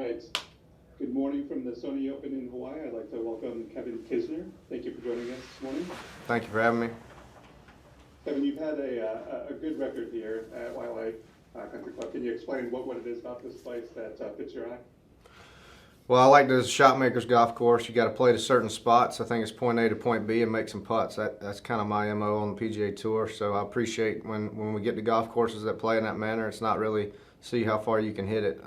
right. Good morning from the Sony Open in Hawaii. I'd like to welcome Kevin Kisner. Thank you for joining us this morning. Thank you for having me. Kevin, you've had a good record here at Waialae Country Club. Can you explain what it is about this place that fits your eye? Well, I like this shot maker's golf course. You got to play to certain spots. I think it's point A to point B and make some putts. That's kind of my MO on the PGA Tour. So I appreciate when we get to golf courses that play in that manner. It's not really see how far you can hit it.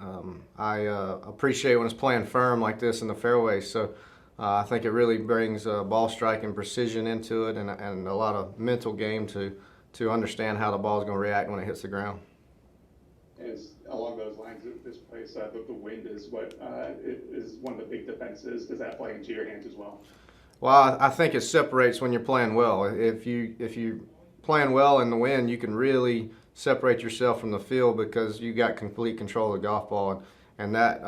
I appreciate when it's playing firm like this in the fairways. So I think it really brings ball striking precision into it and a lot of mental game to understand how the ball is going to react when it hits the ground. As along those lines, this place, the wind is what is one of the big defenses. Does that play into your hands as well? Well, I think it separates when you're playing well. If you're playing well in the wind, you can really separate yourself from the field because you got complete control of the golf ball, and that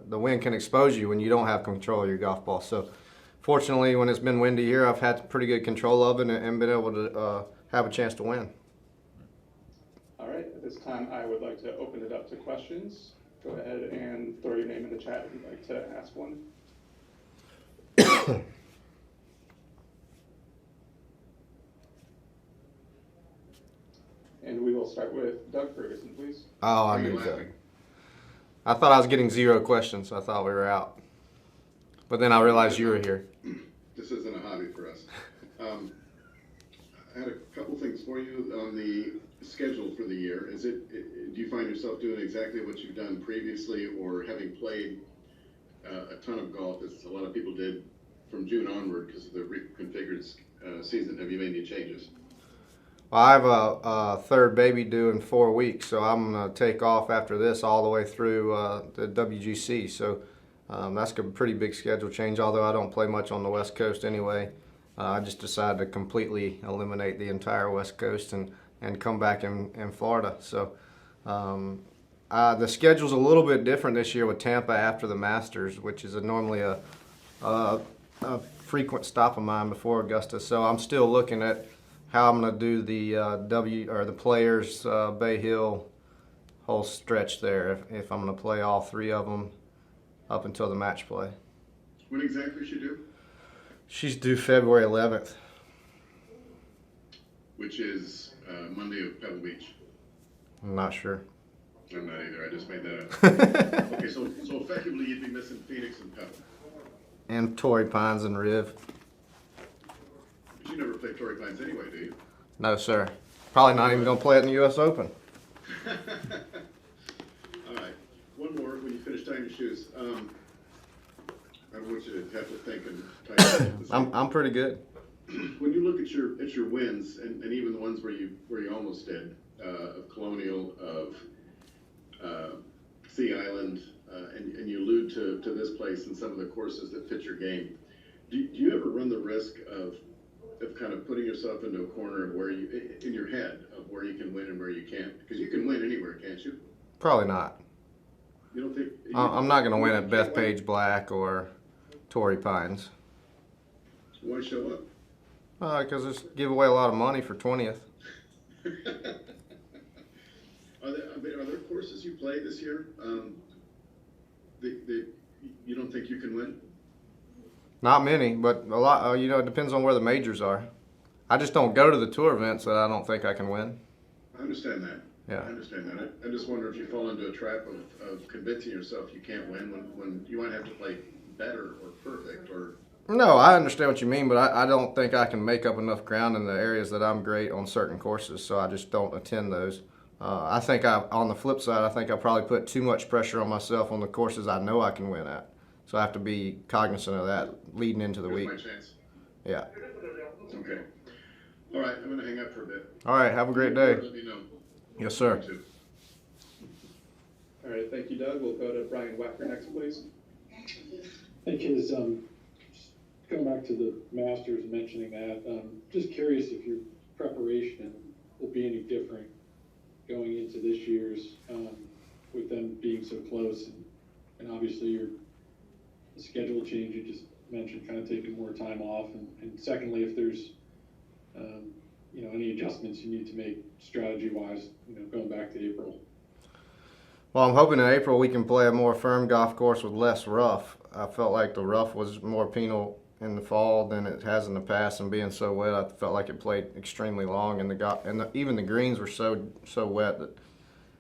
the wind can expose you when you don't have control of your golf ball. So, fortunately, when it's been windy here, I've had pretty good control of it and been able to have a chance to win. All right. At this time, I would like to open it up to questions. Go ahead and throw your name in the chat if you'd like to ask one. And we will start with Doug Ferguson, please. Oh, I knew that. I thought I was getting 0 questions, so I thought we were out. But then I realized you were here. This isn't a hobby for us. I had a couple things for you on the schedule for the year. Do you find yourself doing exactly what you've done previously, or having played a ton of golf, as a lot of people did from June onward because of the reconfigured season? Have you made any changes? Well, I have a third baby due in 4 weeks, so I'm going to take off after this all the way through the WGC. So that's a pretty big schedule change, although I don't play much on the West Coast anyway. I just decided to completely eliminate the entire West Coast and come back in Florida. So the schedule's a little bit different this year with Tampa after the Masters, which is normally a frequent stop of mine before Augusta. So I'm still looking at how I'm going to do the Players Bay Hill whole stretch there. If I'm going to play all 3 of them up until the match play. When exactly is she due? She's due February 11th. Which is Monday of Pebble Beach. I'm not sure. I'm not either. I just made that up. Okay, so effectively you'd be missing Phoenix and Pebble. And Torrey Pines and Riv. But you never play Torrey Pines anyway, do you? No, sir. Probably not even going to play it in the U.S. Open. All right. One more when you finish tying your shoes. I want you to have to think and tie your shoes. I'm pretty good. When you look at your wins, and even the ones where you almost did, of Colonial, of Sea Island, and you allude to this place and some of the courses that fit your game, do you ever run the risk of kind of putting yourself into a corner of where you, in your head, of where you can win and where you can't? Because you can win anywhere, can't you? Probably not. You don't think? I'm not going to win at Bethpage Black or Torrey Pines. Why show up? Because it's give away a lot of money for 20th. Are there courses you play this year that you don't think you can win? Not many, but a lot. It depends on where the majors are. I just don't go to the tour events that I don't think I can win. I understand that. Yeah. I understand that. I just wonder if you fall into a trap of convincing yourself you can't win when you might have to play better or perfect or. No, I understand what you mean, but I don't think I can make up enough ground in the areas that I'm great on certain courses, so I just don't attend those. I think on the flip side, I think I probably put too much pressure on myself on the courses I know I can win at. So I have to be cognizant of that leading into the week. Here's my chance. Yeah. Okay. All right, I'm going to hang up for a bit. All right, have a great day. Let me know. Yes, sir. You too. All right. Thank you, Doug. We'll go to Brian Wacker next, please. Thank you. Just going back to the Masters and mentioning that, just curious if your preparation will be any different going into this year's, with them being so close, and obviously the schedule change you just mentioned, kind of taking more time off, and secondly, if there's any adjustments you need to make strategy-wise, going back to April. Well, I'm hoping in April we can play a more firm golf course with less rough. I felt like the rough was more penal in the fall than it has in the past, and being so wet, I felt like it played extremely long, and even the greens were so wet that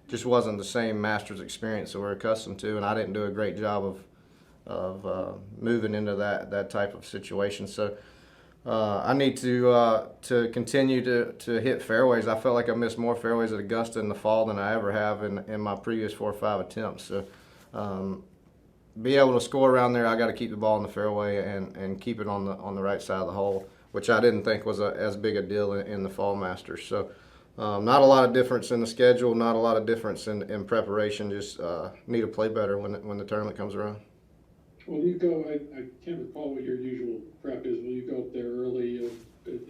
just wasn't the same Masters experience that we're accustomed to, and I didn't do a great job of moving into that type of situation. So I need to continue to hit fairways. I felt like I missed more fairways at Augusta in the fall than I ever have in my previous 4 or 5 attempts. So be able to score around there, I got to keep the ball in the fairway and keep it on the right side of the hole, which I didn't think was as big a deal in the fall Masters. So not a lot of difference in the schedule, not a lot of difference in preparation. Just need to play better when the tournament comes around. Will you go, I can't recall what your usual prep is, will you go up there early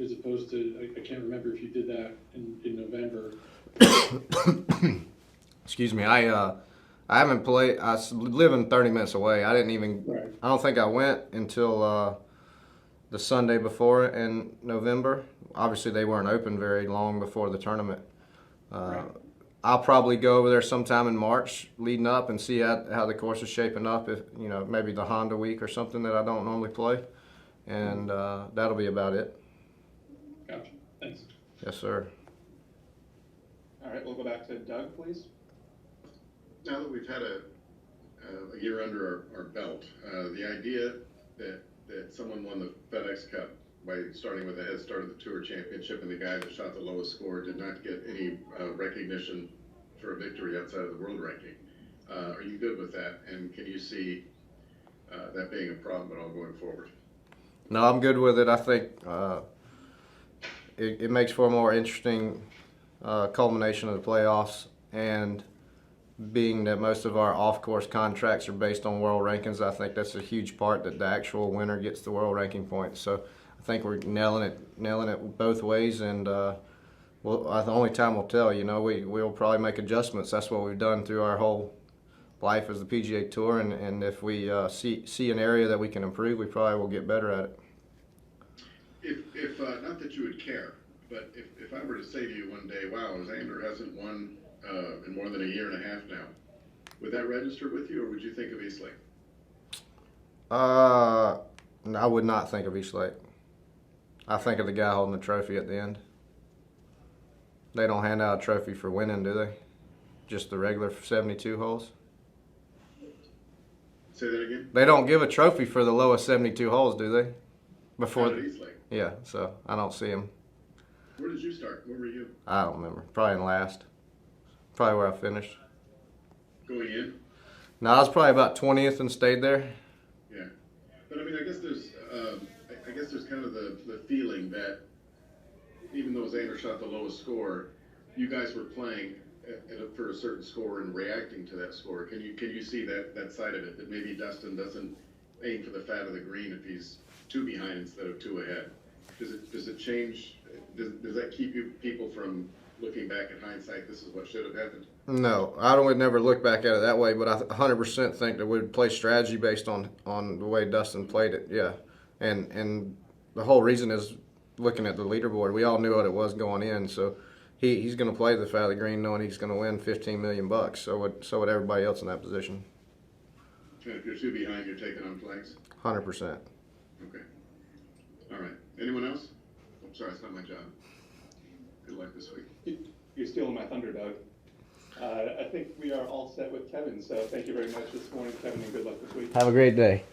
as opposed to, I can't remember if you did that in November. Excuse me, I haven't played, I live in 30 minutes away. I didn't even, Right. I don't think I went until the Sunday before in November. Obviously they weren't open very long before the tournament. Right. I'll probably go over there sometime in March leading up and see how the course is shaping up. If maybe the Honda week or something that I don't normally play, and that'll be about it. Gotcha. Thanks. Yes, sir. All right, we'll go back to Doug, please. Now that we've had a year under our belt, the idea that someone won the FedEx Cup by starting with a head start of the Tour Championship, and the guy that shot the lowest score did not get any recognition for a victory outside of the world ranking. Are you good with that? And can you see that being a problem at all going forward? No, I'm good with it. I think it makes for a more interesting culmination of the playoffs, and being that most of our off-course contracts are based on world rankings, I think that's a huge part that the actual winner gets the world ranking points. So I think we're nailing it both ways, and the only time will tell. We'll probably make adjustments. That's what we've done through our whole life as the PGA Tour, and if we see an area that we can improve, we probably will get better at it. If not that you would care, but if I were to say to you one day, wow, Xander hasn't won in more than a year and a half now, would that register with you, or would you think of Eastlake? I would not think of Eastlake. I think of the guy holding the trophy at the end. They don't hand out a trophy for winning, do they? Just the regular 72 holes? Say that again? They don't give a trophy for the lowest 72 holes, do they? Not at Eastlake. Yeah, so I don't see him. Where did you start? Where were you? I don't remember. Probably in last. Probably where I finished. Going in? No, I was probably about 20th and stayed there. Yeah. But I mean, I guess there's kind of the feeling that even though Xander shot the lowest score, you guys were playing for a certain score and reacting to that score. Can you see that side of it, that maybe Dustin doesn't aim for the fat of the green if he's 2 behind instead of 2 ahead? Does it change? Does that keep people from looking back in hindsight, this is what should have happened? No, I would never look back at it that way, but I 100% think that we'd play strategy based on the way Dustin played it, yeah. And the whole reason is looking at the leaderboard. We all knew what it was going in, so he's going to play the fat of the green knowing he's going to win $15 million. So would everybody else in that position. And if you're 2 behind, you're taking on flags? 100%. Okay. All right. Anyone else? I'm sorry, it's not my job. Good luck this week. You're stealing my thunder, Doug. I think we are all set with Kevin, so thank you very much this morning, Kevin, and good luck this week. Have a great day.